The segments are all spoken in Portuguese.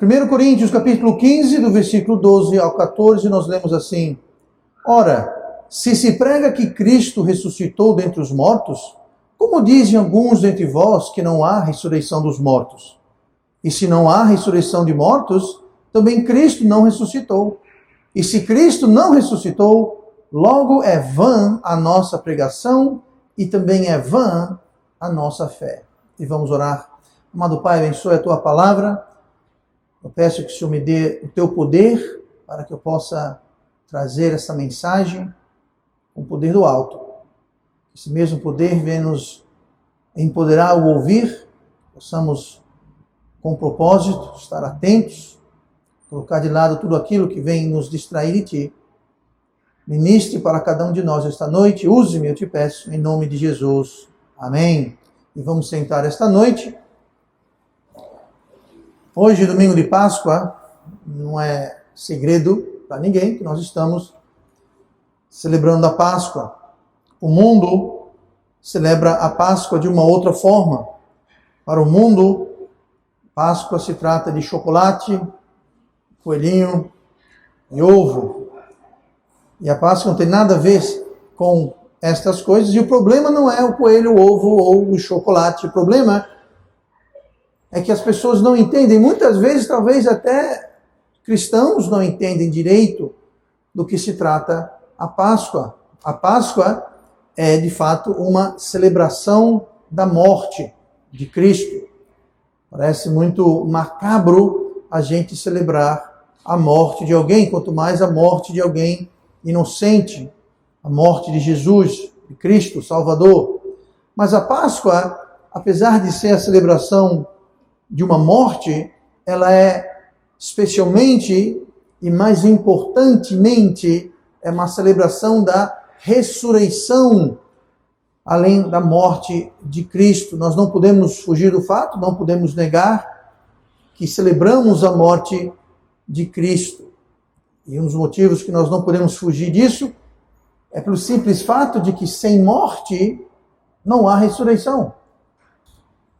1 Coríntios capítulo 15, do versículo 12 ao 14, nós lemos assim: Ora, se prega que Cristo ressuscitou dentre os mortos, como dizem alguns dentre vós que não há ressurreição dos mortos? E se não há ressurreição de mortos, também Cristo não ressuscitou. E se Cristo não ressuscitou, logo é vã a nossa pregação e também é vã a nossa fé. E vamos orar. Amado Pai, abençoe a Tua palavra. Eu peço que o Senhor me dê o Teu poder para que eu possa trazer essa mensagem com o poder do alto. Esse mesmo poder venha nos empoderar ao ouvir, possamos, com propósito, estar atentos, colocar de lado tudo aquilo que vem nos distrair de Ti. Ministre para cada um de nós esta noite, use-me, eu te peço, em nome de Jesus. Amém. E vamos sentar esta noite. Hoje, domingo de Páscoa, não é segredo para ninguém que nós estamos celebrando a Páscoa. O mundo celebra a Páscoa de uma outra forma. Para o mundo, Páscoa se trata de chocolate, coelhinho e ovo. E a Páscoa não tem nada a ver com estas coisas. E o problema não é o coelho, o ovo ou o chocolate. O problema é que as pessoas não entendem. Muitas vezes, talvez até cristãos não entendem direito do que se trata a Páscoa. A Páscoa é, de fato, uma celebração da morte de Cristo. Parece muito macabro a gente celebrar a morte de alguém, quanto mais a morte de alguém inocente, a morte de Jesus, de Cristo, Salvador. Mas a Páscoa, apesar de ser a celebração de uma morte, ela é especialmente e mais importantemente é uma celebração da ressurreição, além da morte de Cristo. Nós não podemos fugir do fato, não podemos negar que celebramos a morte de Cristo. E um dos motivos que nós não podemos fugir disso é pelo simples fato de que sem morte não há ressurreição.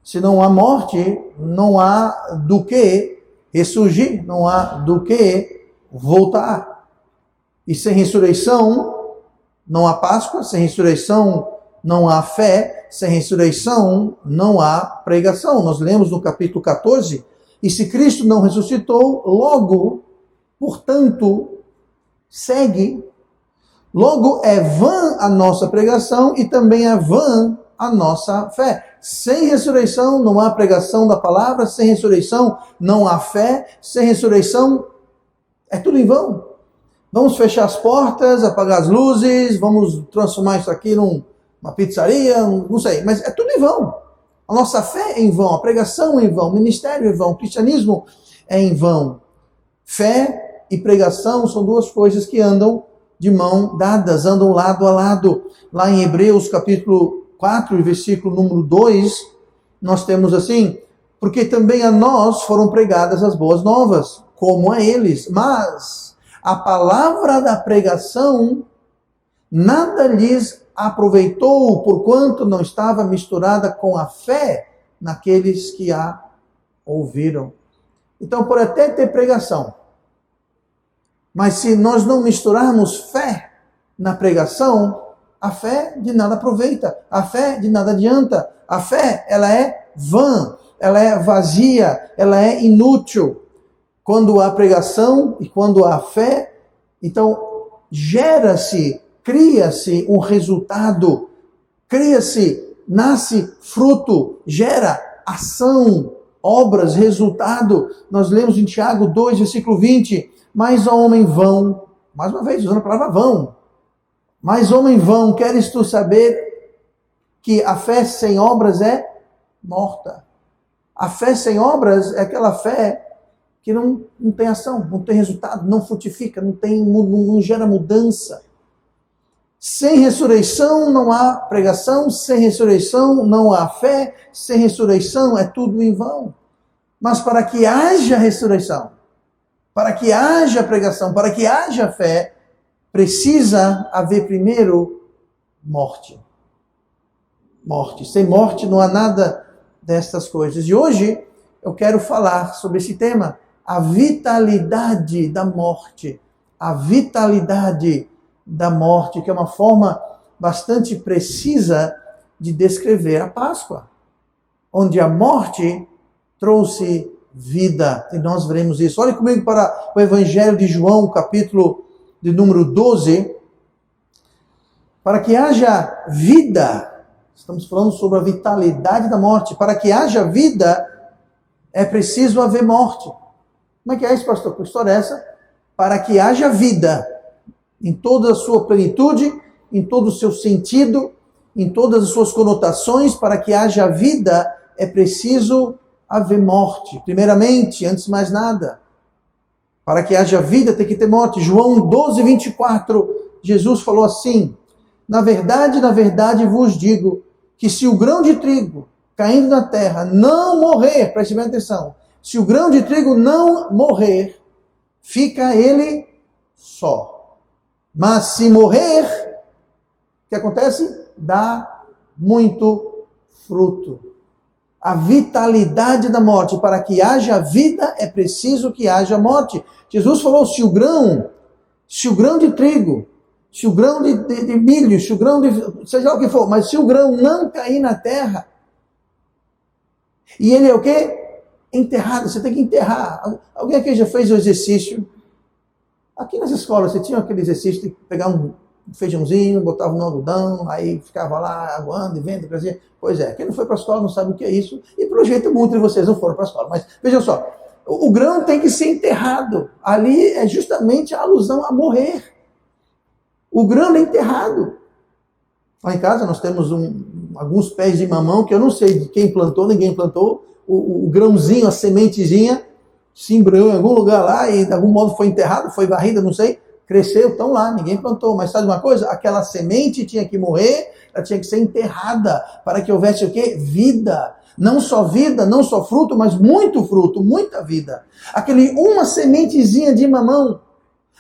Se não há morte, não há do que ressurgir, não há do que voltar. E sem ressurreição, não há Páscoa, sem ressurreição, não há fé, sem ressurreição, não há pregação. Nós lemos no capítulo 14, e se Cristo não ressuscitou, logo, portanto, segue, logo é vã a nossa pregação e também é vã a nossa fé. Sem ressurreição não há pregação da palavra, sem ressurreição não há fé, sem ressurreição é tudo em vão. Vamos fechar as portas, apagar as luzes, vamos transformar isso aqui numa pizzaria, não sei, mas é tudo em vão. A nossa fé é em vão, a pregação é em vão, o ministério é em vão, o cristianismo é em vão. Fé e pregação são duas coisas que andam de mão dadas, andam lado a lado. Lá em Hebreus capítulo 4, versículo número 2, nós temos assim: porque também a nós foram pregadas as boas novas, como a eles, mas a palavra da pregação nada lhes aproveitou, porquanto não estava misturada com a fé naqueles que a ouviram. Então, pode até ter pregação, mas se nós não misturarmos fé na pregação, a fé de nada aproveita, a fé de nada adianta. A fé, ela é vã, ela é vazia, ela é inútil. Quando há pregação e quando há fé, então gera-se, cria-se um resultado, cria-se, nasce fruto, gera ação, obras, resultado. Nós lemos em Tiago 2, versículo 20, mas ao homem vão, mais uma vez usando a palavra vão, mas homem vão, queres tu saber que a fé sem obras é morta. A fé sem obras é aquela fé que não tem ação, não tem resultado, não frutifica, não gera mudança. Sem ressurreição não há pregação, sem ressurreição não há fé, sem ressurreição é tudo em vão. Mas para que haja ressurreição, para que haja pregação, para que haja fé, precisa haver primeiro morte. Morte. Sem morte não há nada destas coisas. E hoje eu quero falar sobre esse tema. a vitalidade da morte. A vitalidade da morte, que é uma forma bastante precisa de descrever a Páscoa, onde a morte trouxe vida. E nós veremos isso. Olhe comigo para o Evangelho de João, capítulo de número 12. Para que haja vida, estamos falando sobre a vitalidade da morte. Para que haja vida, é preciso haver morte. Como é que é isso, pastor? Que história é essa? Para que haja vida, em toda a sua plenitude, em todo o seu sentido, em todas as suas conotações, para que haja vida, é preciso haver morte. Primeiramente, antes de mais nada, para que haja vida, tem que ter morte. João 12, 24, Jesus falou assim: na verdade vos digo, que se o grão de trigo caindo na terra não morrer, preste bem atenção, se o grão de trigo não morrer, fica ele só. Mas se morrer, o que acontece? Dá muito fruto. A vitalidade da morte. Para que haja vida, é preciso que haja morte. Jesus falou, se o grão de trigo, se o grão de milho, se o grão de... seja lá o que for, mas se o grão não cair na terra, e ele é o quê? Enterrado. Você tem que enterrar. Alguém aqui já fez o exercício? Aqui nas escolas, você tinha aquele exercício de pegar um feijãozinho, botava no algodão, aí ficava lá aguando e vendo, trazia. Pois é, quem não foi para a escola não sabe o que é isso, e pelo jeito muitos de vocês não foram para a escola. Mas vejam só, o grão tem que ser enterrado. Ali é justamente a alusão a morrer. O grão é enterrado. Lá em casa nós temos alguns pés de mamão, que eu não sei de quem plantou, ninguém plantou, o grãozinho, a sementezinha, se embrulhou em algum lugar lá e de algum modo foi enterrado, foi varrida, não sei, cresceu, estão lá, ninguém plantou. Mas sabe uma coisa? Aquela semente tinha que morrer, ela tinha que ser enterrada para que houvesse o quê? Vida. Não só vida, não só fruto, mas muito fruto, muita vida. Uma sementezinha de mamão,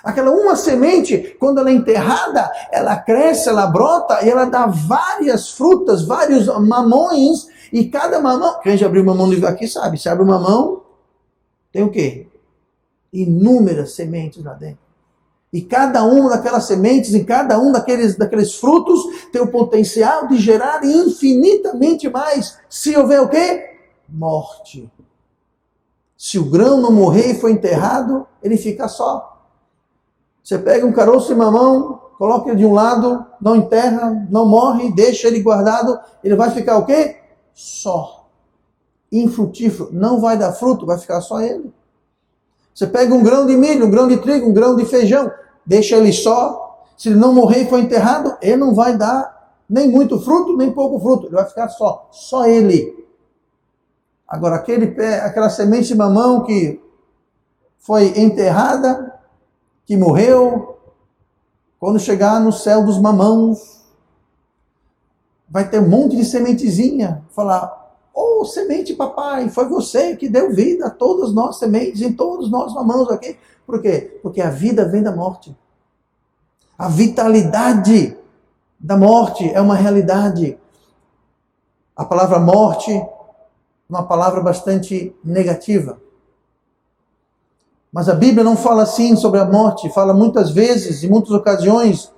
aquela uma semente, quando ela é enterrada, ela cresce, ela brota e ela dá várias frutas, vários mamões, e cada mamão, quem já abriu mamão aqui sabe, se abre o mamão, tem o quê? Inúmeras sementes lá dentro. E cada uma daquelas sementes, em cada um daqueles frutos, tem o potencial de gerar infinitamente mais. Se houver o quê? Morte. Se o grão não morrer e for enterrado, ele fica só. Você pega um caroço de mamão, coloca ele de um lado, não enterra, não morre, deixa ele guardado, ele vai ficar o quê? Só. Infrutífero. Não vai dar fruto, vai ficar só ele. Você pega um grão de milho, um grão de trigo, um grão de feijão, deixa ele só. Se ele não morrer e for enterrado, ele não vai dar nem muito fruto, nem pouco fruto. Ele vai ficar só ele. Agora, aquela semente de mamão que foi enterrada, que morreu, quando chegar no céu dos mamãos, vai ter um monte de sementezinha. Falar, ô semente papai, foi você que deu vida a todas nós sementes, em todos nós mamãos aqui. Por quê? Porque a vida vem da morte. A vitalidade da morte é uma realidade. A palavra morte é uma palavra bastante negativa. Mas a Bíblia não fala assim sobre a morte, fala muitas vezes, em muitas ocasiões,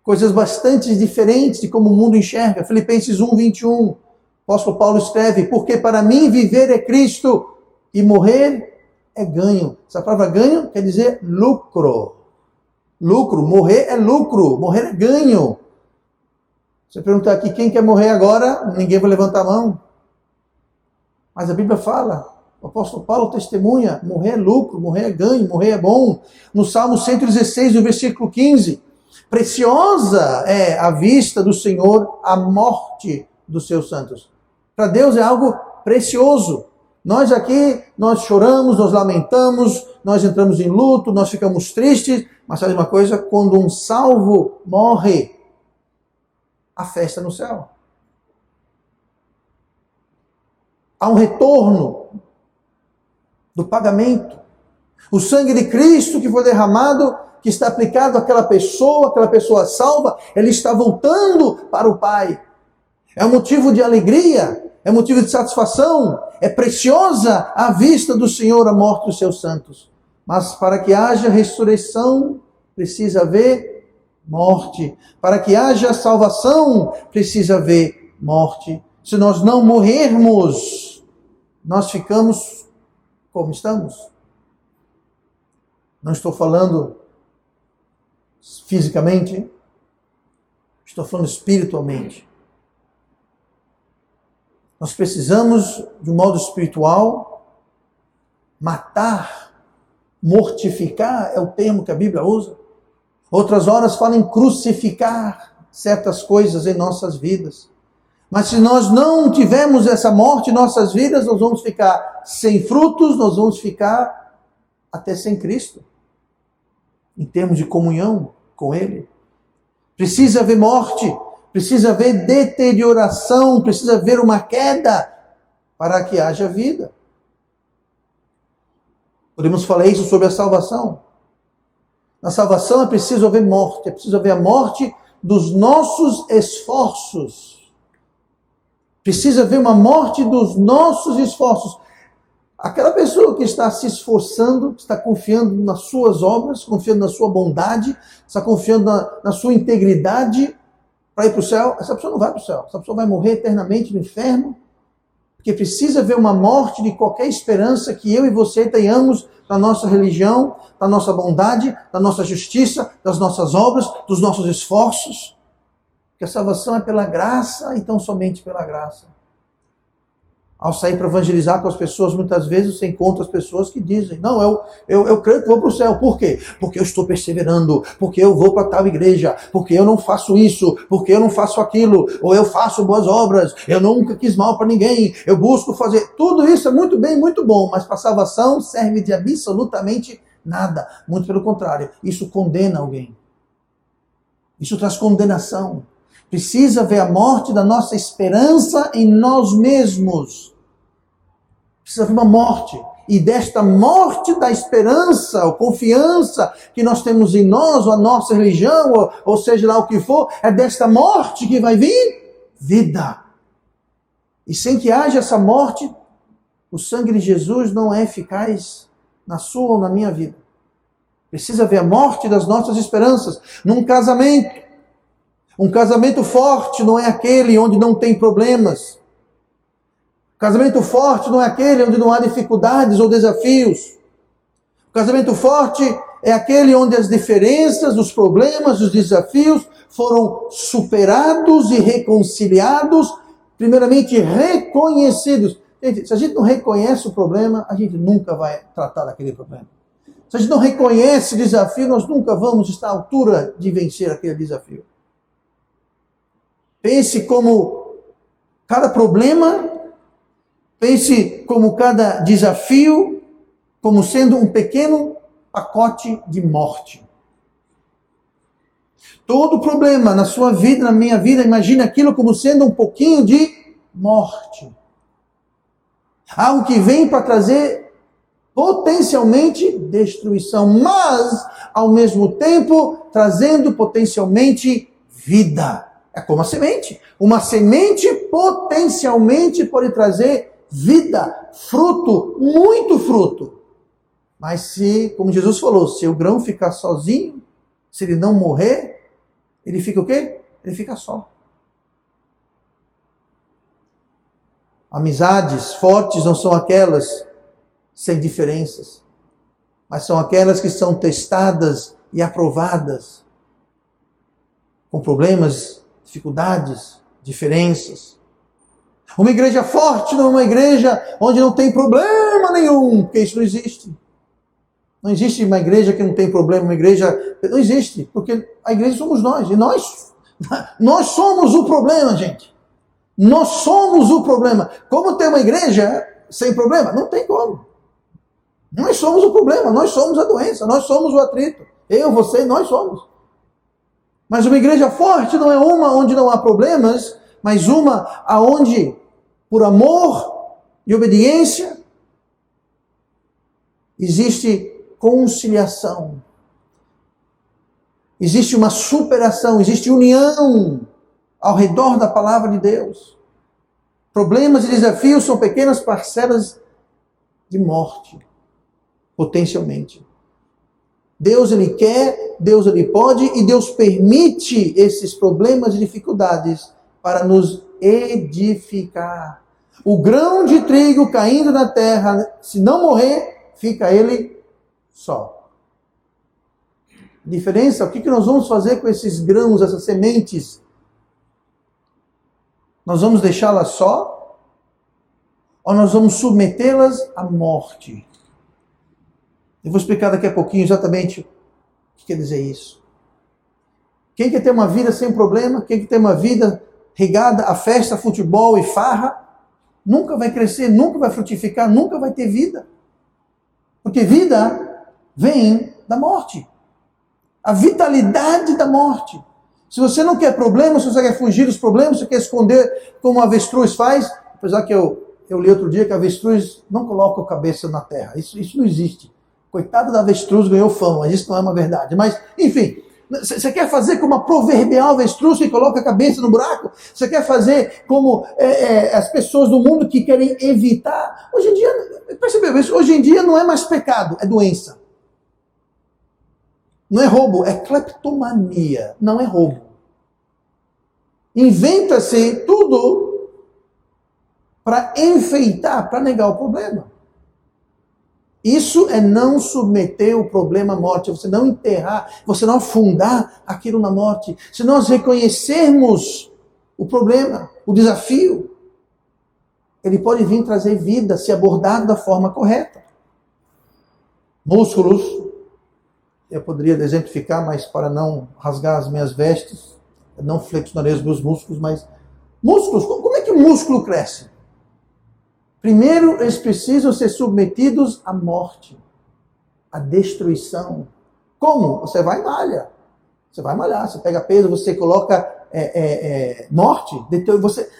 coisas bastante diferentes de como o mundo enxerga. Filipenses 1, 21, o apóstolo Paulo escreve, porque para mim viver é Cristo e morrer é ganho. Essa palavra ganho quer dizer lucro. Lucro, morrer é lucro, morrer é ganho. Se eu perguntar aqui quem quer morrer agora, ninguém vai levantar a mão. Mas a Bíblia fala, o apóstolo Paulo testemunha, morrer é lucro, morrer é ganho, morrer é bom. No Salmo 116, no versículo 15, preciosa é a vista do Senhor a morte dos seus santos. Para Deus é algo precioso. Nós aqui, nós choramos, nós lamentamos, nós entramos em luto, nós ficamos tristes, mas sabe uma coisa? Quando um salvo morre, há festa no céu. Há um retorno do pagamento. O sangue de Cristo que foi derramado, que está aplicado àquela pessoa salva, ele está voltando para o Pai. É um motivo de alegria, é motivo de satisfação, é preciosa à vista do Senhor a morte dos seus santos. Mas para que haja ressurreição, precisa haver morte. Para que haja salvação, precisa haver morte. Se nós não morrermos, nós ficamos como estamos. Não estou falando fisicamente, estou falando espiritualmente. Nós precisamos, de um modo espiritual, matar, mortificar, é o termo que a Bíblia usa. Outras horas fala em crucificar certas coisas em nossas vidas. Mas se nós não tivermos essa morte em nossas vidas, nós vamos ficar sem frutos, nós vamos ficar até sem Cristo, em termos de comunhão com Ele. Precisa haver morte, precisa haver deterioração, precisa haver uma queda para que haja vida. Podemos falar isso sobre a salvação. Na salvação é preciso haver morte, é preciso haver a morte dos nossos esforços. Precisa haver uma morte dos nossos esforços. Aquela pessoa que está se esforçando, que está confiando nas suas obras, confiando na sua bondade, está confiando na sua integridade para ir para o céu, essa pessoa não vai para o céu. Essa pessoa vai morrer eternamente no inferno, porque precisa haver uma morte de qualquer esperança que eu e você tenhamos na nossa religião, da nossa bondade, da nossa justiça, das nossas obras, dos nossos esforços. Porque a salvação é pela graça e tão somente pela graça. Ao sair para evangelizar com as pessoas, muitas vezes você encontra as pessoas que dizem, não, eu creio que vou para o céu. Por quê? Porque eu estou perseverando, porque eu vou para tal igreja, porque eu não faço isso, porque eu não faço aquilo, ou eu faço boas obras, eu nunca quis mal para ninguém, eu busco fazer. Tudo isso é muito bem, muito bom, mas para a salvação serve de absolutamente nada. Muito pelo contrário, isso condena alguém. Isso traz condenação. Precisa haver a morte da nossa esperança em nós mesmos. Precisa haver uma morte. E desta morte da esperança, ou confiança que nós temos em nós, ou a nossa religião, ou seja lá o que for, é desta morte que vai vir vida. E sem que haja essa morte, o sangue de Jesus não é eficaz na sua ou na minha vida. Precisa haver a morte das nossas esperanças. Num casamento, um casamento forte não é aquele onde não tem problemas. O casamento forte não é aquele onde não há dificuldades ou desafios. O casamento forte é aquele onde as diferenças, os problemas, os desafios foram superados e reconciliados, primeiramente reconhecidos. Gente, se a gente não reconhece o problema, a gente nunca vai tratar daquele problema. Se a gente não reconhece o desafio, nós nunca vamos estar à altura de vencer aquele desafio. Pense como cada problema, pense como cada desafio, como sendo um pequeno pacote de morte. Todo problema na sua vida, na minha vida, imagine aquilo como sendo um pouquinho de morte. Algo que vem para trazer potencialmente destruição, mas ao mesmo tempo trazendo potencialmente vida. É como a semente. Uma semente potencialmente pode trazer vida, fruto, muito fruto. Mas se, como Jesus falou, se o grão ficar sozinho, se ele não morrer, ele fica o quê? Ele fica só. Amizades fortes não são aquelas sem diferenças, mas são aquelas que são testadas e aprovadas com problemas, dificuldades, diferenças. Uma igreja forte não é uma igreja onde não tem problema nenhum, porque isso não existe. Não existe uma igreja que não tem problema, uma igreja... Não existe, porque a igreja somos nós. E nós somos o problema, gente. Nós somos o problema. Como ter uma igreja sem problema? Não tem como. Nós somos o problema, nós somos a doença, nós somos o atrito. Eu, você, nós somos. Mas uma igreja forte não é uma onde não há problemas, mas uma aonde, por amor e obediência, existe conciliação. Existe uma superação, existe união ao redor da palavra de Deus. Problemas e desafios são pequenas parcelas de morte, potencialmente. Deus, Ele quer, Deus, Ele pode e Deus permite esses problemas e dificuldades para nos edificar. O grão de trigo caindo na terra, se não morrer, fica ele só. Diferença, o que nós vamos fazer com esses grãos, essas sementes? Nós vamos deixá-las só? Ou nós vamos submetê-las à morte? Eu vou explicar daqui a pouquinho exatamente o que quer dizer isso. Quem quer ter uma vida sem problema, quem quer ter uma vida regada a festa, futebol e farra, nunca vai crescer, nunca vai frutificar, nunca vai ter vida. Porque vida vem da morte. A vitalidade da morte. Se você não quer problemas, se você quer fugir dos problemas, se você quer esconder como a avestruz faz, apesar que eu li outro dia que a avestruz não coloca a cabeça na terra. Isso não existe. Coitado da avestruz, ganhou fama, mas isso não é uma verdade. Mas, enfim, você quer fazer como a proverbial avestruz que coloca a cabeça no buraco? Você quer fazer como as pessoas do mundo que querem evitar? Hoje em dia, percebeu isso? Hoje em dia não é mais pecado, é doença. Não é roubo, é cleptomania, não é roubo. Inventa-se tudo para enfeitar, para negar o problema. Isso é não submeter o problema à morte, você não enterrar, você não afundar aquilo na morte. Se nós reconhecermos o problema, o desafio, ele pode vir trazer vida se abordado da forma correta. Músculos, eu poderia exemplificar, mas para não rasgar as minhas vestes, eu não flexionarei os meus músculos, mas músculos, como é que o músculo cresce? Primeiro, eles precisam ser submetidos à morte, à destruição. Como? Você vai e malha. Você vai malhar, você pega peso, você coloca morte.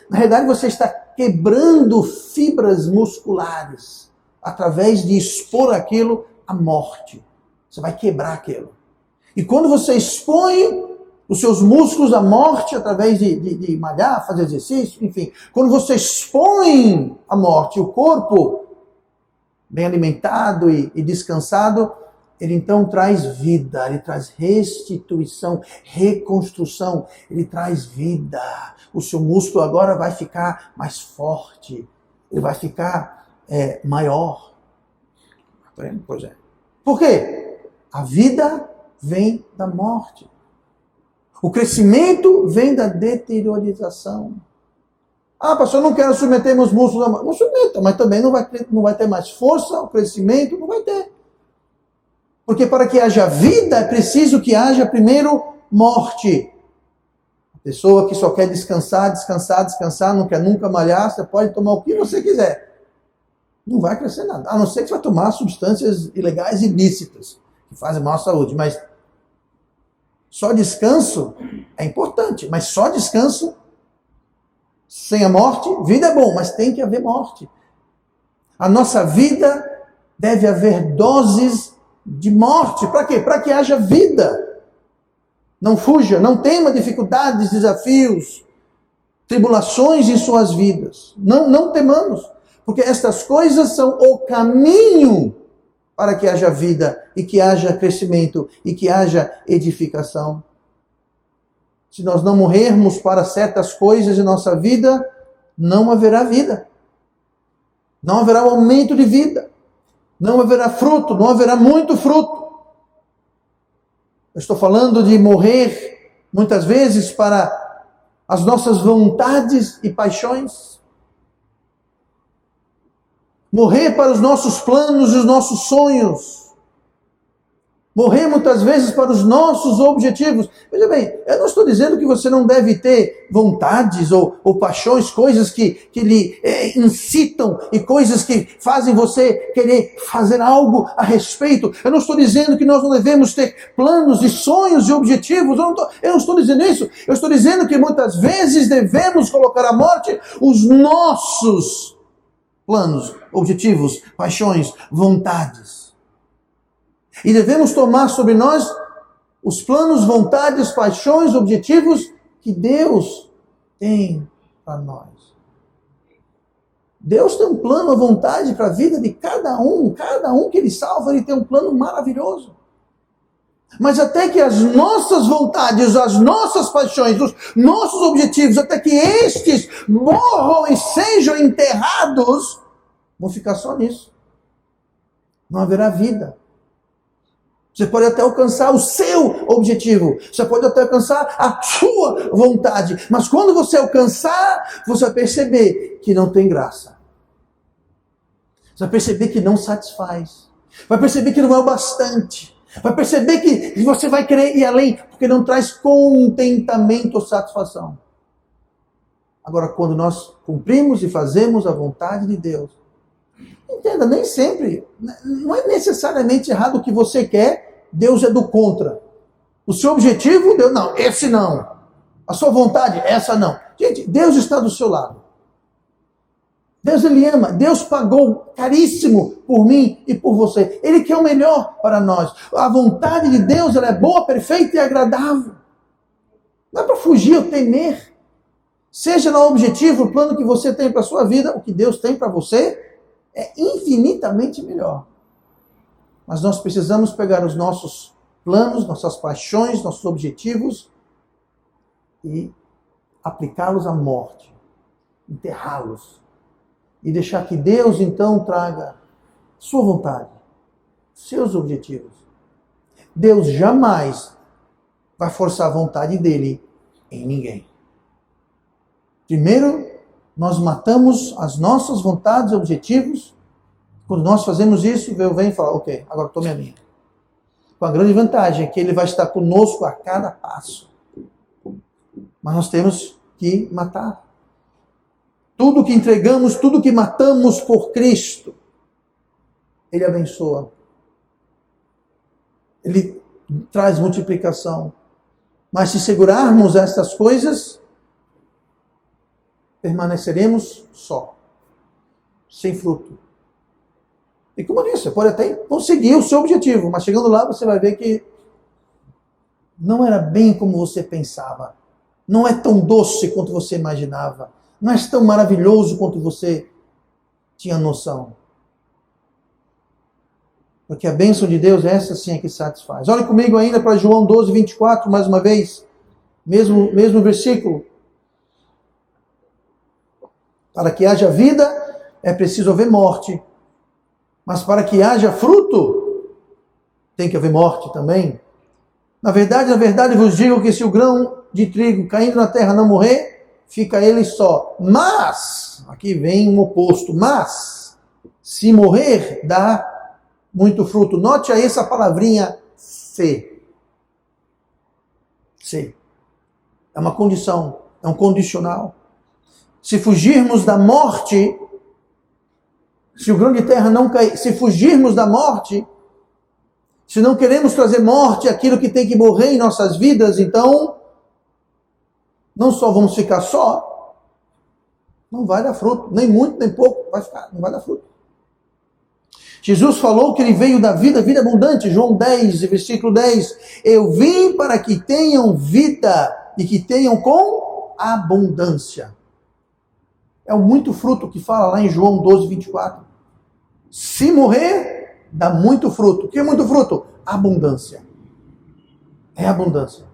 Na realidade, você está quebrando fibras musculares através de expor aquilo à morte. Você vai quebrar aquilo. E quando você expõe os seus músculos à morte através de malhar, fazer exercício, enfim. Quando você expõe à morte o corpo bem alimentado e descansado, ele então traz vida, ele traz restituição, reconstrução, ele traz vida. O seu músculo agora vai ficar mais forte, ele vai ficar maior. Pois é. Por quê? A vida vem da morte. O crescimento vem da deteriorização. Ah, pastor, eu não quero submeter meus músculos à morte. Não submeta, mas também não vai ter mais força, o crescimento não vai ter. Porque para que haja vida, é preciso que haja primeiro morte. A pessoa que só quer descansar, não quer nunca malhar, você pode tomar o que você quiser. Não vai crescer nada. A não ser que você vai tomar substâncias ilegais e ilícitas, que fazem mal à saúde, mas só descanso é importante, mas só descanso sem a morte, vida é bom, mas tem que haver morte. A nossa vida deve haver doses de morte. Para quê? Para que haja vida. Não fuja, não tema dificuldades, desafios, tribulações em suas vidas. Não temamos, porque estas coisas são o caminho para que haja vida e que haja crescimento e que haja edificação. Se nós não morrermos para certas coisas em nossa vida, não haverá vida. Não haverá aumento de vida. Não haverá fruto, não haverá muito fruto. Eu estou falando de morrer, muitas vezes, para as nossas vontades e paixões. Morrer para os nossos planos e os nossos sonhos. Morrer muitas vezes para os nossos objetivos. Veja bem, eu não estou dizendo que você não deve ter vontades ou paixões, coisas que lhe incitam e coisas que fazem você querer fazer algo a respeito. Eu não estou dizendo que nós não devemos ter planos e sonhos e objetivos. Eu não estou dizendo isso. Eu estou dizendo que muitas vezes devemos colocar à morte os nossos planos, objetivos, paixões, vontades. E devemos tomar sobre nós os planos, vontades, paixões, objetivos que Deus tem para nós. Deus tem um plano, uma vontade para a vida de cada um que Ele salva, Ele tem um plano maravilhoso. Mas até que as nossas vontades, as nossas paixões, os nossos objetivos, até que estes morram e sejam enterrados, vão ficar só nisso. Não haverá vida. Você pode até alcançar o seu objetivo, você pode até alcançar a sua vontade, mas quando você alcançar, você vai perceber que não tem graça. Você vai perceber que não satisfaz. Vai perceber que não é o bastante. Vai perceber que você vai querer ir além, porque não traz contentamento ou satisfação. Agora, quando nós cumprimos e fazemos a vontade de Deus, entenda, nem sempre, não é necessariamente errado o que você quer, Deus é do contra. O seu objetivo, Deus, não, esse não. A sua vontade, essa não. Gente, Deus está do seu lado. Deus, Ele ama. Deus pagou caríssimo por mim e por você. Ele quer o melhor para nós. A vontade de Deus, ela é boa, perfeita e agradável. Não é para fugir ou temer. Seja lá o objetivo, o plano que você tem para a sua vida, o que Deus tem para você, é infinitamente melhor. Mas nós precisamos pegar os nossos planos, nossas paixões, nossos objetivos e aplicá-los à morte, enterrá-los e deixar que Deus então traga sua vontade, seus objetivos. Deus jamais vai forçar a vontade dele em ninguém. Primeiro, nós matamos as nossas vontades e objetivos. Quando nós fazemos isso, Deus vem e fala, ok, agora tome a minha. Com a grande vantagem que Ele vai estar conosco a cada passo. Mas nós temos que matar. Tudo que entregamos, tudo que matamos por Cristo, Ele abençoa. Ele traz multiplicação. Mas se segurarmos estas coisas, permaneceremos só, sem fruto. E como eu disse, você pode até conseguir o seu objetivo, mas chegando lá você vai ver que não era bem como você pensava. Não é tão doce quanto você imaginava. Não é tão maravilhoso quanto você tinha noção. Porque a bênção de Deus, essa sim é que satisfaz. Olhe comigo ainda para João 12, 24, mais uma vez. Mesmo versículo. Para que haja vida, é preciso haver morte. Mas para que haja fruto, tem que haver morte também. Na verdade, vos digo que se o grão de trigo caindo na terra não morrer, fica ele só. Mas, aqui vem um oposto, mas, se morrer, dá muito fruto. Note aí essa palavrinha se. Se. É uma condição, é um condicional. Se fugirmos da morte, se o grão de terra não cair, se fugirmos da morte, se não queremos trazer morte àquilo que tem que morrer em nossas vidas, então, não só vamos ficar só, não vai dar fruto, nem muito, nem pouco, não vai dar fruto. Jesus falou que Ele veio da vida abundante, João 10, versículo 10, eu vim para que tenham vida e que tenham com abundância. É o muito fruto que fala lá em João 12, 24. Se morrer, dá muito fruto. O que é muito fruto? Abundância. É abundância.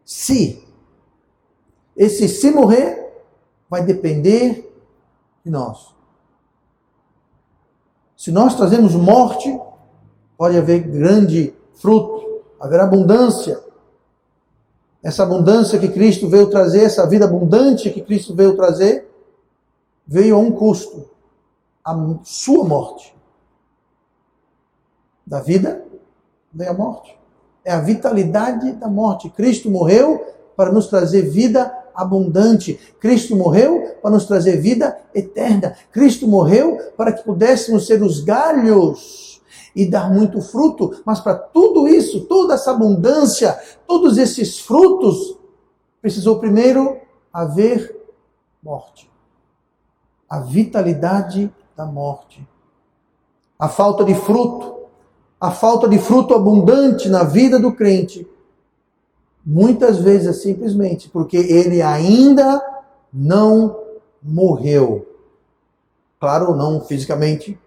Se morrer, vai depender de nós. Se nós trazemos morte, pode haver grande fruto, haver abundância. Essa abundância que Cristo veio trazer, essa vida abundante que Cristo veio trazer, veio a um custo, a sua morte. Da vida veio a morte. É a vitalidade da morte. Cristo morreu para nos trazer vida abundante. Cristo morreu para nos trazer vida eterna. Cristo morreu para que pudéssemos ser os galhos e dar muito fruto, mas para tudo isso, toda essa abundância, todos esses frutos, precisou primeiro haver morte. A vitalidade da morte. A falta de fruto abundante na vida do crente, muitas vezes é simplesmente porque ele ainda não morreu. Claro, não fisicamente.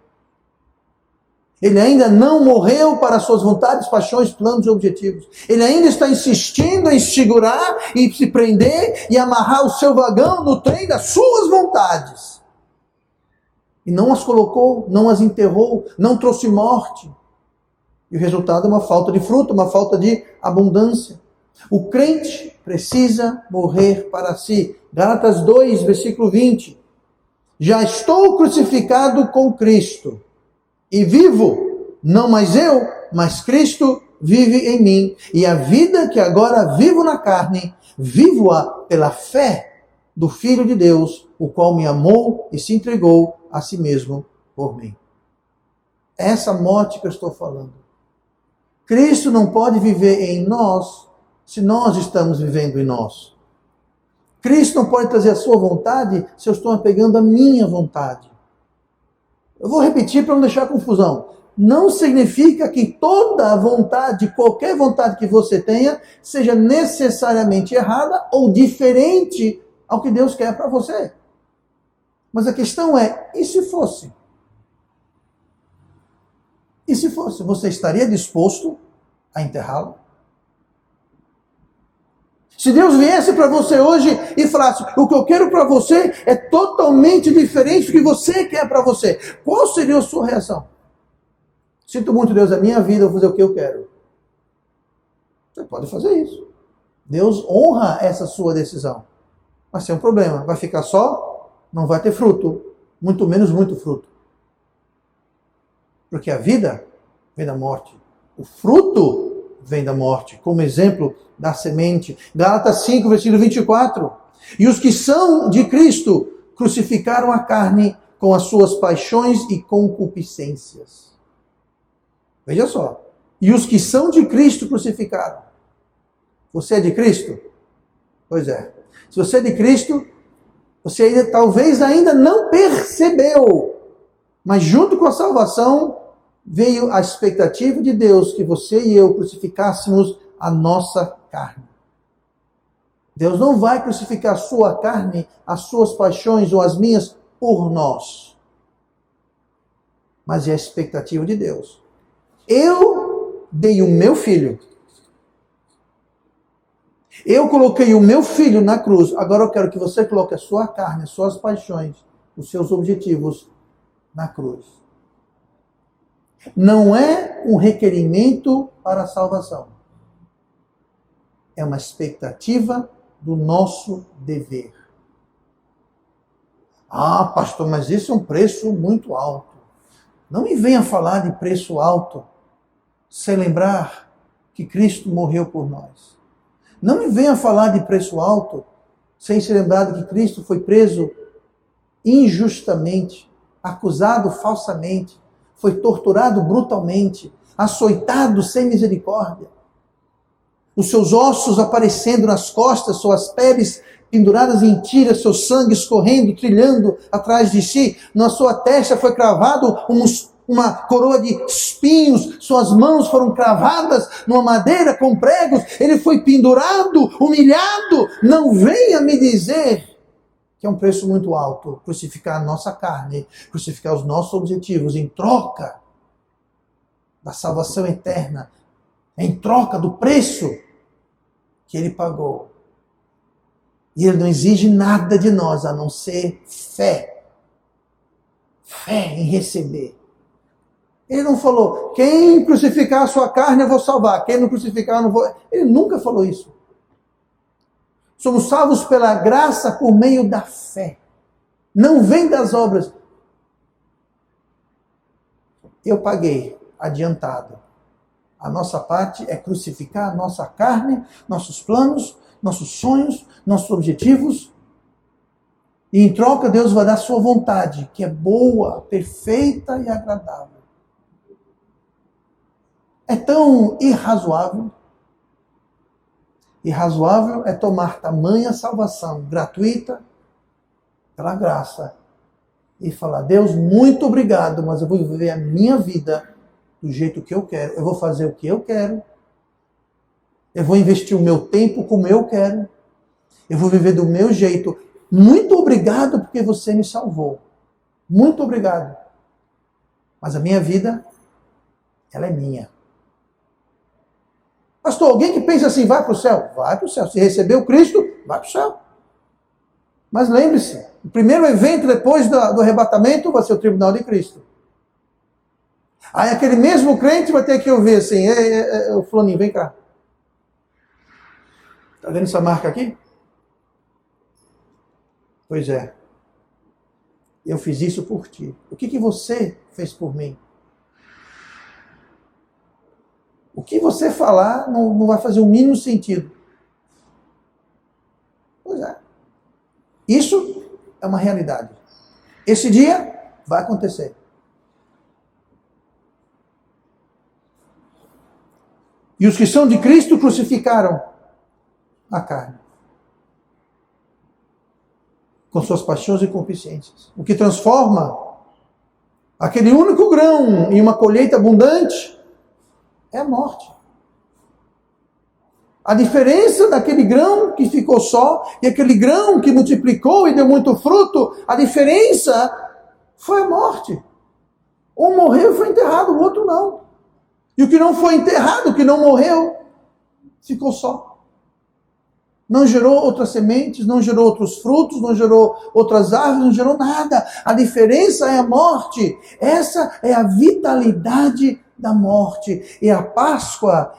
Ele ainda não morreu para suas vontades, paixões, planos e objetivos. Ele ainda está insistindo em segurar e se prender e amarrar o seu vagão no trem das suas vontades. E não as colocou, não as enterrou, não trouxe morte. E o resultado é uma falta de fruto, uma falta de abundância. O crente precisa morrer para si. Gálatas 2, versículo 20. Já estou crucificado com Cristo. E vivo, não mais eu, mas Cristo vive em mim. E a vida que agora vivo na carne, vivo-a pela fé do Filho de Deus, o qual me amou e se entregou a si mesmo por mim. É essa morte que eu estou falando. Cristo não pode viver em nós se nós estamos vivendo em nós. Cristo não pode trazer a sua vontade se eu estou apegando a minha vontade. Eu vou repetir para não deixar confusão. Não significa que toda vontade, qualquer vontade que você tenha, seja necessariamente errada ou diferente ao que Deus quer para você. Mas a questão é, e se fosse? E se fosse? Você estaria disposto a enterrá-lo? Se Deus viesse para você hoje e falasse, o que eu quero para você é totalmente diferente do que você quer para você, qual seria a sua reação? Sinto muito, Deus, a minha vida, eu vou fazer o que eu quero. Você pode fazer isso. Deus honra essa sua decisão. Mas tem um problema, vai ficar só, não vai ter fruto, muito menos muito fruto. Porque a vida vem da morte. O fruto vem da morte, como exemplo da semente. Gálatas 5, versículo 24. E os que são de Cristo crucificaram a carne com as suas paixões e concupiscências. Veja só. E os que são de Cristo crucificaram. Você é de Cristo? Pois é. Se você é de Cristo, você ainda, talvez ainda não percebeu. Mas junto com a salvação, veio a expectativa de Deus que você e eu crucificássemos a nossa carne. Deus não vai crucificar a sua carne, as suas paixões ou as minhas por nós. Mas é a expectativa de Deus. Eu dei o meu filho. Eu coloquei o meu filho na cruz. Agora eu quero que você coloque a sua carne, as suas paixões, os seus objetivos na cruz. Não é um requerimento para a salvação. É uma expectativa do nosso dever. Ah, pastor, mas isso é um preço muito alto. Não me venha falar de preço alto sem lembrar que Cristo morreu por nós. Não me venha falar de preço alto sem se lembrar de que Cristo foi preso injustamente, acusado falsamente, foi torturado brutalmente, açoitado sem misericórdia. Os seus ossos aparecendo nas costas, suas peles penduradas em tiras, seu sangue escorrendo, trilhando atrás de si. Na sua testa foi cravado uma coroa de espinhos, suas mãos foram cravadas numa madeira com pregos, ele foi pendurado, humilhado. Não venha me dizer que é um preço muito alto crucificar a nossa carne, crucificar os nossos objetivos em troca da salvação eterna, em troca do preço que ele pagou. E ele não exige nada de nós a não ser fé. Fé em receber. Ele não falou, quem crucificar a sua carne eu vou salvar, quem não crucificar eu não vou. Ele nunca falou isso. Somos salvos pela graça por meio da fé. Não vem das obras. Eu paguei adiantado. A nossa parte é crucificar a nossa carne, nossos planos, nossos sonhos, nossos objetivos. E em troca Deus vai dar a sua vontade, que é boa, perfeita e agradável. É tão irrazoável. Irrazoável é tomar tamanha salvação gratuita pela graça e falar, Deus, muito obrigado, mas eu vou viver a minha vida do jeito que eu quero. Eu vou fazer o que eu quero. Eu vou investir o meu tempo como eu quero. Eu vou viver do meu jeito. Muito obrigado porque você me salvou. Muito obrigado. Mas a minha vida, ela é minha. Pastor, alguém que pensa assim, vai para o céu? Vai para o céu. Se recebeu Cristo, vai para o céu. Mas lembre-se, o primeiro evento depois do arrebatamento vai ser o tribunal de Cristo. Aí aquele mesmo crente vai ter que ouvir assim, o fulaninho, vem cá. Está vendo essa marca aqui? Pois é. Eu fiz isso por ti. O que você fez por mim? O que você falar não vai fazer o mínimo sentido. Pois é. Isso é uma realidade. Esse dia vai acontecer. E os que são de Cristo crucificaram a carne com suas paixões e concupiscências. O que transforma aquele único grão em uma colheita abundante é a morte. A diferença daquele grão que ficou só e aquele grão que multiplicou e deu muito fruto, a diferença foi a morte. Um morreu e foi enterrado, o outro não. E o que não foi enterrado, o que não morreu, ficou só. Não gerou outras sementes, não gerou outros frutos, não gerou outras árvores, não gerou nada. A diferença é a morte. Essa é a vitalidade da morte. E a Páscoa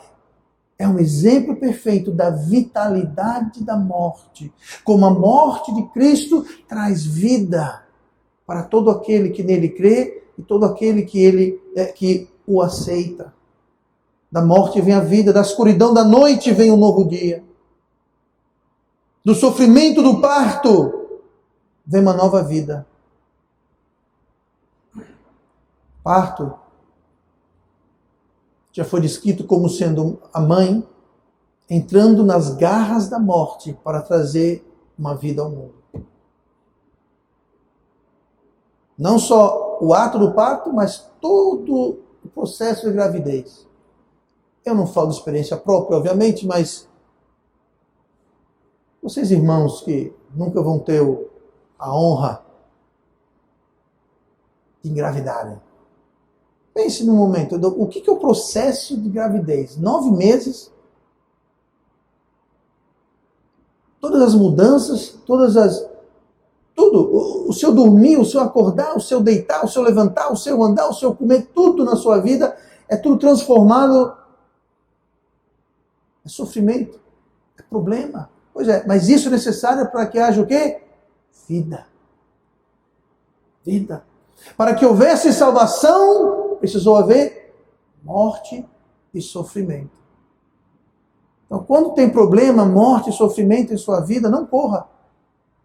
é um exemplo perfeito da vitalidade da morte. Como a morte de Cristo traz vida para todo aquele que nele crê e todo aquele que o aceita. Da morte vem a vida, da escuridão da noite vem um novo dia. Do sofrimento do parto vem uma nova vida. Parto já foi descrito como sendo a mãe entrando nas garras da morte para trazer uma vida ao mundo. Não só o ato do parto, mas todo o processo de gravidez. Eu não falo de experiência própria, obviamente, mas vocês irmãos que nunca vão ter a honra de engravidarem, pense no momento, o que é o processo de gravidez? 9 meses, todas as mudanças, tudo, o seu dormir, o seu acordar, o seu deitar, o seu levantar, o seu andar, o seu comer, tudo na sua vida, é tudo transformado. É sofrimento, é problema. Pois é, mas isso é necessário para que haja o quê? Vida. Vida. Para que houvesse salvação, precisou haver morte e sofrimento. Então, quando tem problema, morte e sofrimento em sua vida, não corra.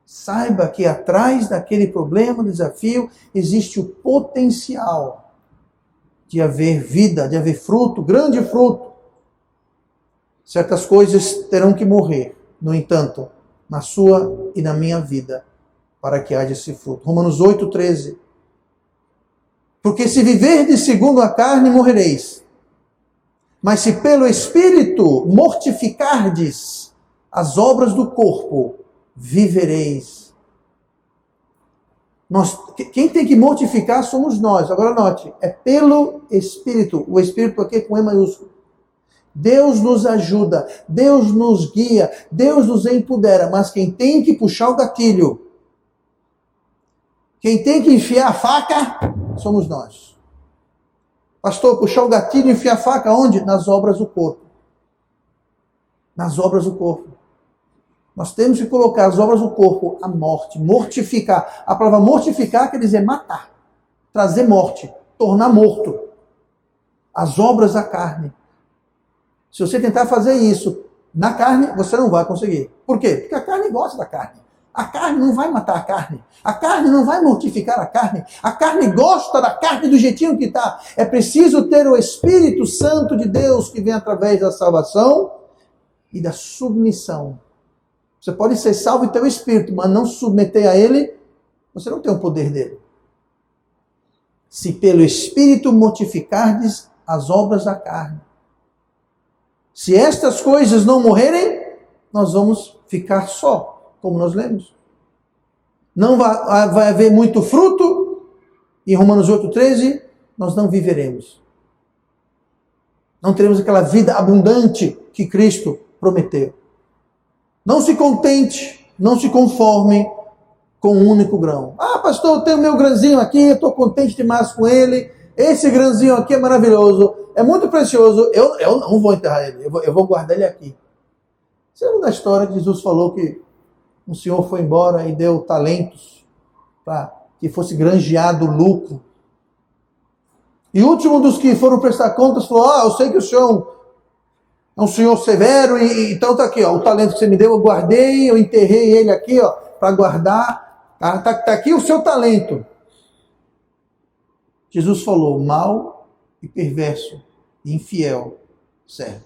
Saiba que atrás daquele problema, desafio, existe o potencial de haver vida, de haver fruto, grande fruto. Certas coisas terão que morrer, no entanto, na sua e na minha vida, para que haja esse fruto. Romanos 8:13. Porque se viverdes segundo a carne, morrereis. Mas se pelo Espírito mortificardes as obras do corpo, vivereis. Quem tem que mortificar somos nós. Agora note, é pelo Espírito. O Espírito aqui é com E maiúsculo. Deus nos ajuda, Deus nos guia, Deus nos empodera, mas quem tem que puxar o gatilho, quem tem que enfiar a faca, somos nós. Pastor, puxar o gatilho e enfiar a faca onde? Nas obras do corpo. Nas obras do corpo. Nós temos que colocar as obras do corpo à morte, mortificar. A palavra mortificar quer dizer matar, trazer morte, tornar morto. As obras da carne. Se você tentar fazer isso na carne, você não vai conseguir. Por quê? Porque a carne gosta da carne. A carne não vai matar a carne. A carne não vai mortificar a carne. A carne gosta da carne do jeitinho que está. É preciso ter o Espírito Santo de Deus que vem através da salvação e da submissão. Você pode ser salvo em teu espírito, mas não submeter a ele, você não tem o poder dele. Se pelo Espírito mortificardes as obras da carne. Se estas coisas não morrerem, nós vamos ficar só, como nós lemos. não vai haver muito fruto, em Romanos 8,13, nós não viveremos. Não teremos aquela vida abundante que Cristo prometeu. Não se contente, não se conforme com um único grão. Ah, pastor, eu tenho meu grãozinho aqui, eu estou contente demais com ele. Esse grãozinho aqui é maravilhoso, é muito precioso. Eu não vou enterrar ele, eu vou guardar ele aqui. Você lembra da história que Jesus falou que um senhor foi embora e deu talentos para que fosse granjeado lucro? E o último dos que foram prestar contas falou: eu sei que o senhor é um senhor severo, então está aqui, ó, o talento que você me deu, eu guardei, eu enterrei ele aqui, ó, para guardar. Tá aqui o seu talento. Jesus falou: mal e perverso e infiel servo.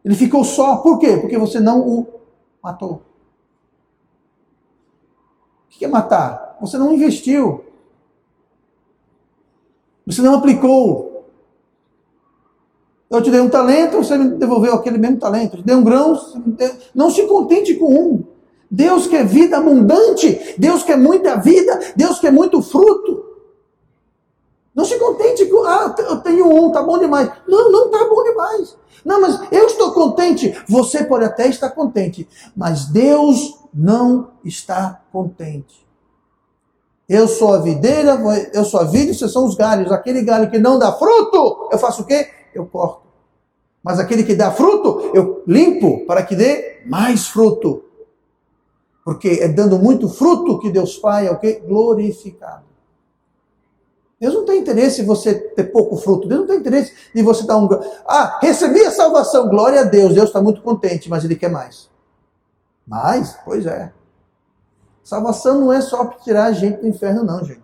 Ele ficou só, por quê? Porque você não o matou. O que é matar? Você não investiu. Você não aplicou. Eu te dei um talento, você me devolveu aquele mesmo talento. Eu te dei um grão, você me deu... Não se contente com um. Deus quer vida abundante. Deus quer muita vida. Deus quer muito fruto. Não se contente com, eu tenho um, tá bom demais. Não tá bom demais. Não, mas eu estou contente. Você pode até estar contente, mas Deus não está contente. Eu sou a videira, eu sou a vide, vocês são os galhos. Aquele galho que não dá fruto, eu faço o quê? Eu corto. Mas aquele que dá fruto, eu limpo para que dê mais fruto. Porque é dando muito fruto que Deus Pai é o quê? Glorificado. Deus não tem interesse em você ter pouco fruto. Deus não tem interesse em você dar um... recebi a salvação, glória a Deus. Deus está muito contente, mas Ele quer mais. Mais? Pois é. Salvação não é só para tirar a gente do inferno, não, gente.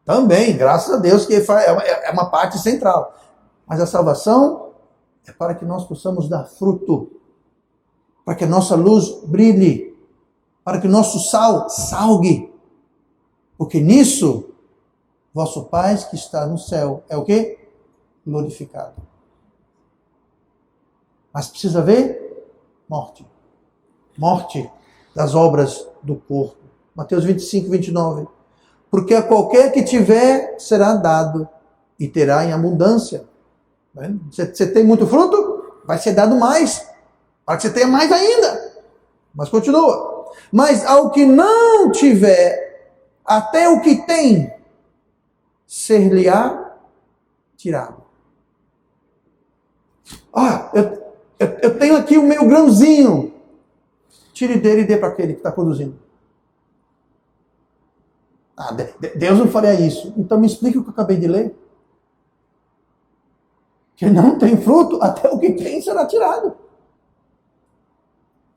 Também, graças a Deus, que é uma parte central. Mas a salvação é para que nós possamos dar fruto. Para que a nossa luz brilhe. Para que o nosso sal salgue. Porque nisso, vosso Pai que está no céu é o quê? Glorificado. Mas precisa ver? Morte. Morte das obras do corpo. Mateus 25, 29. Porque a qualquer que tiver, será dado, e terá em abundância. Você tem muito fruto? Vai ser dado mais, para que você tenha mais ainda. Mas continua. Mas ao que não tiver, até o que tem, ser-lhe-á tirado. Eu tenho aqui o meu grãozinho. Tire dele e dê para aquele que está produzindo. Deus não faria isso. Então me explique o que eu acabei de ler. Que não tem fruto, até o que tem será tirado.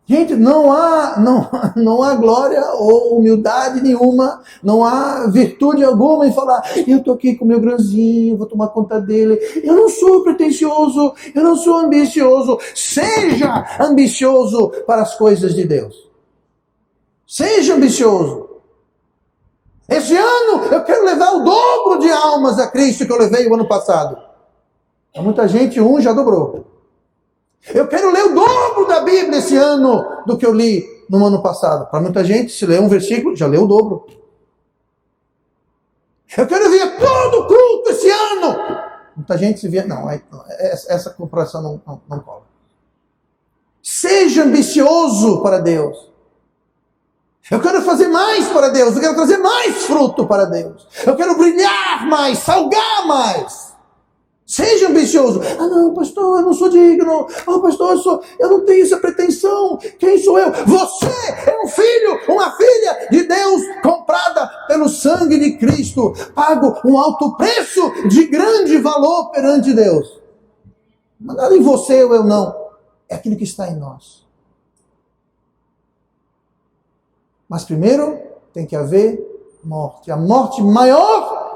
Gente, não há glória ou humildade nenhuma, não há virtude alguma em falar: eu estou aqui com o meu grãozinho, vou tomar conta dele. Eu não sou pretensioso, eu não sou ambicioso. Seja ambicioso para as coisas de Deus. Seja ambicioso. Esse ano eu quero levar o dobro de almas a Cristo que eu levei o ano passado. Para muita gente, já dobrou. Eu quero ler o dobro da Bíblia esse ano do que eu li no ano passado. Para muita gente, se ler um versículo, já leu o dobro. Eu quero ver todo o culto esse ano. Muita gente se vê... Não, essa comparação não cola. Seja ambicioso para Deus. Eu quero fazer mais para Deus. Eu quero trazer mais fruto para Deus. Eu quero brilhar mais, salgar mais. Seja ambicioso. Não, pastor, eu não sou digno. Pastor, eu não tenho essa pretensão. Quem sou eu? Você é um filho, uma filha de Deus, comprada pelo sangue de Cristo, pago um alto preço de grande valor perante Deus. Não é nada em você ou eu não. É aquilo que está em nós. Mas primeiro tem que haver morte. A morte maior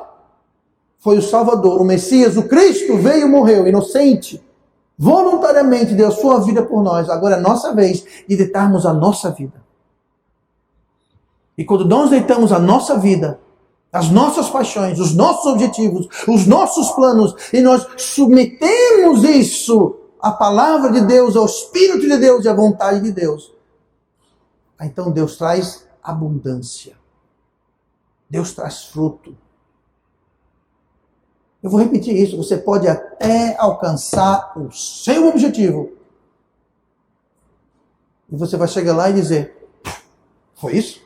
foi o Salvador, o Messias, o Cristo veio e morreu, inocente. Voluntariamente deu a sua vida por nós. Agora é a nossa vez de deitarmos a nossa vida. E quando nós deitamos a nossa vida, as nossas paixões, os nossos objetivos, os nossos planos, e nós submetemos isso à palavra de Deus, ao Espírito de Deus e à vontade de Deus, então Deus traz abundância. Deus traz fruto. Eu vou repetir isso, você pode até alcançar o seu objetivo. E você vai chegar lá e dizer, foi isso?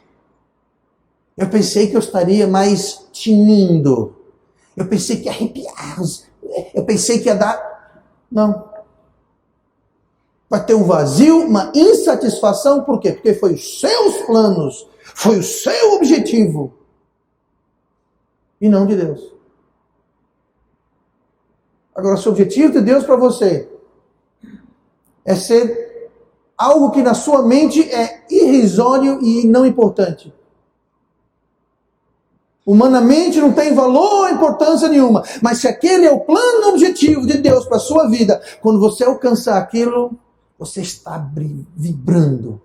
Eu pensei que eu estaria mais tinindo. Eu pensei que ia arrepiar. Eu pensei que ia dar... Não. Vai ter um vazio, uma insatisfação. Por quê? Porque foi os seus planos. Foi o seu objetivo. E não de Deus. Agora, se o objetivo de Deus para você é ser algo que na sua mente é irrisório e não importante. Humanamente não tem valor, importância nenhuma. Mas se aquele é o plano objetivo de Deus para a sua vida, quando você alcançar aquilo, você está vibrando.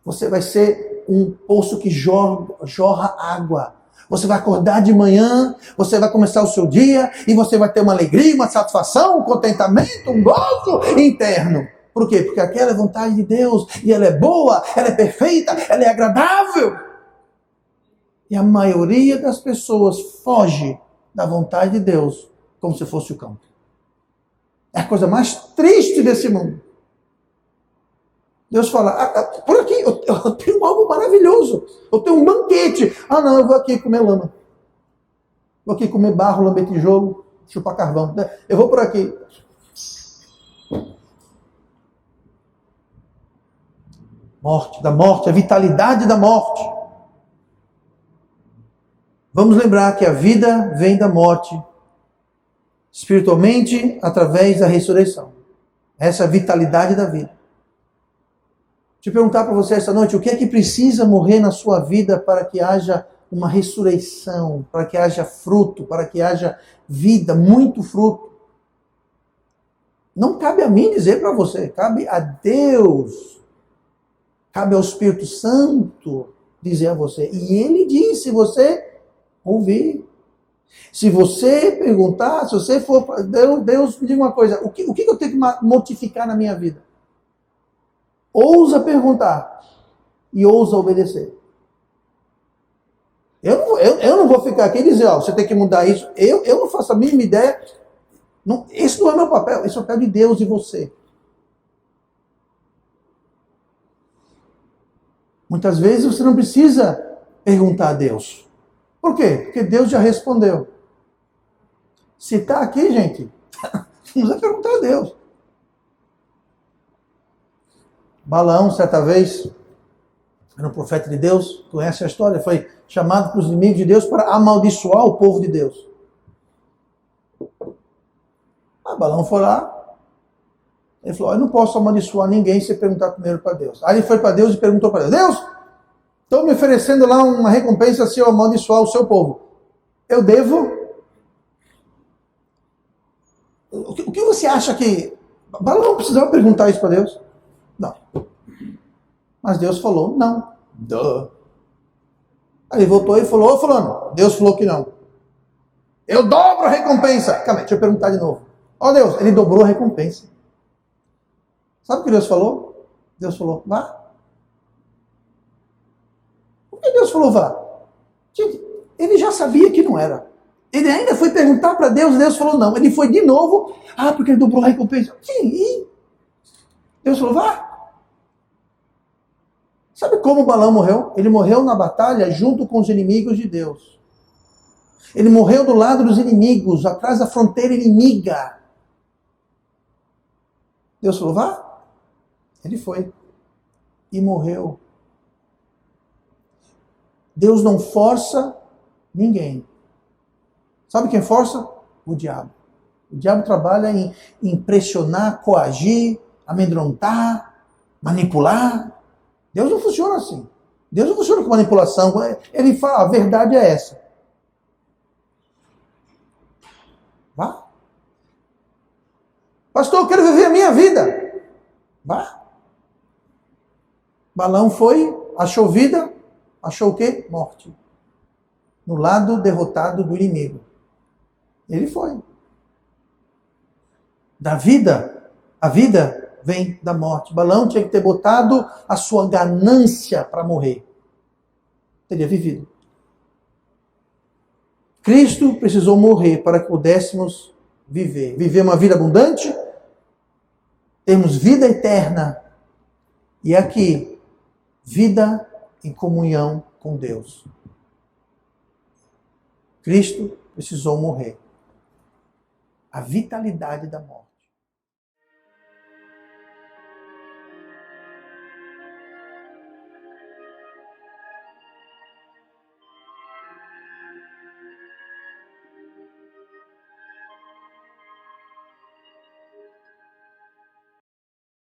Você vai ser um poço que jorra água. Você vai acordar de manhã, você vai começar o seu dia e você vai ter uma alegria, uma satisfação, um contentamento, um gozo interno. Por quê? Porque aquela é a vontade de Deus e ela é boa, ela é perfeita, ela é agradável. E a maioria das pessoas foge da vontade de Deus como se fosse o cão. É a coisa mais triste desse mundo. Deus fala, por aqui, eu tenho algo maravilhoso. Eu tenho um banquete. Ah, não, eu vou aqui comer lama. Vou aqui comer barro, lamber tijolo, chupar carvão. Eu vou por aqui. Morte, a vitalidade da morte. Vamos lembrar que a vida vem da morte, espiritualmente, através da ressurreição. Essa é a vitalidade da vida. Deixa eu perguntar para você esta noite, o que é que precisa morrer na sua vida para que haja uma ressurreição, para que haja fruto, para que haja vida, muito fruto? Não cabe a mim dizer para você, cabe a Deus, cabe ao Espírito Santo dizer a você. E Ele diz, se você ouvir. Se você perguntar, se você for... Deus me diga uma coisa, o que eu tenho que mortificar na minha vida? Ousa perguntar e ousa obedecer. Eu não vou ficar aqui e dizer, ó, você tem que mudar isso. Eu não faço a mínima ideia. Não, esse não é meu papel, esse é o papel de Deus e você. Muitas vezes você não precisa perguntar a Deus. Por quê? Porque Deus já respondeu. Se está aqui, gente, não precisa perguntar a Deus. Balaão, certa vez, era um profeta de Deus, conhece a história, foi chamado para os inimigos de Deus para amaldiçoar o povo de Deus. Balaão foi lá, ele falou, eu não posso amaldiçoar ninguém se perguntar primeiro para Deus. Aí ele foi para Deus e perguntou para Deus, estão me oferecendo lá uma recompensa se eu amaldiçoar o seu povo. Eu devo? O que você acha que... Balaão precisava perguntar isso para Deus? Não. Mas Deus falou, não. Aí ele voltou e falou, ô fulano, Deus falou que não. Eu dobro a recompensa. Calma aí, deixa eu perguntar de novo. Ó Deus, ele dobrou a recompensa. Sabe o que Deus falou? Deus falou, vá. Por que Deus falou vá? Gente, ele já sabia que não era. Ele ainda foi perguntar para Deus e Deus falou não. Ele foi de novo, porque ele dobrou a recompensa. Sim, e Deus falou vá. Sabe como Balaão morreu? Ele morreu na batalha junto com os inimigos de Deus. Ele morreu do lado dos inimigos, atrás da fronteira inimiga. Deus falou, vá. Ele foi. E morreu. Deus não força ninguém. Sabe quem força? O diabo. O diabo trabalha em impressionar, coagir, amedrontar, manipular. Deus não funciona assim. Deus não funciona com manipulação. Ele fala, a verdade é essa. Vá. Pastor, eu quero viver a minha vida. Vá. Balaão foi, achou vida, achou o quê? Morte. No lado derrotado do inimigo. Ele foi. Da vida, a vida vem da morte. Balaão tinha que ter botado a sua ganância para morrer. Teria vivido. Cristo precisou morrer para que pudéssemos viver. Viver uma vida abundante, termos vida eterna. E aqui, vida em comunhão com Deus. Cristo precisou morrer. A vitalidade da morte.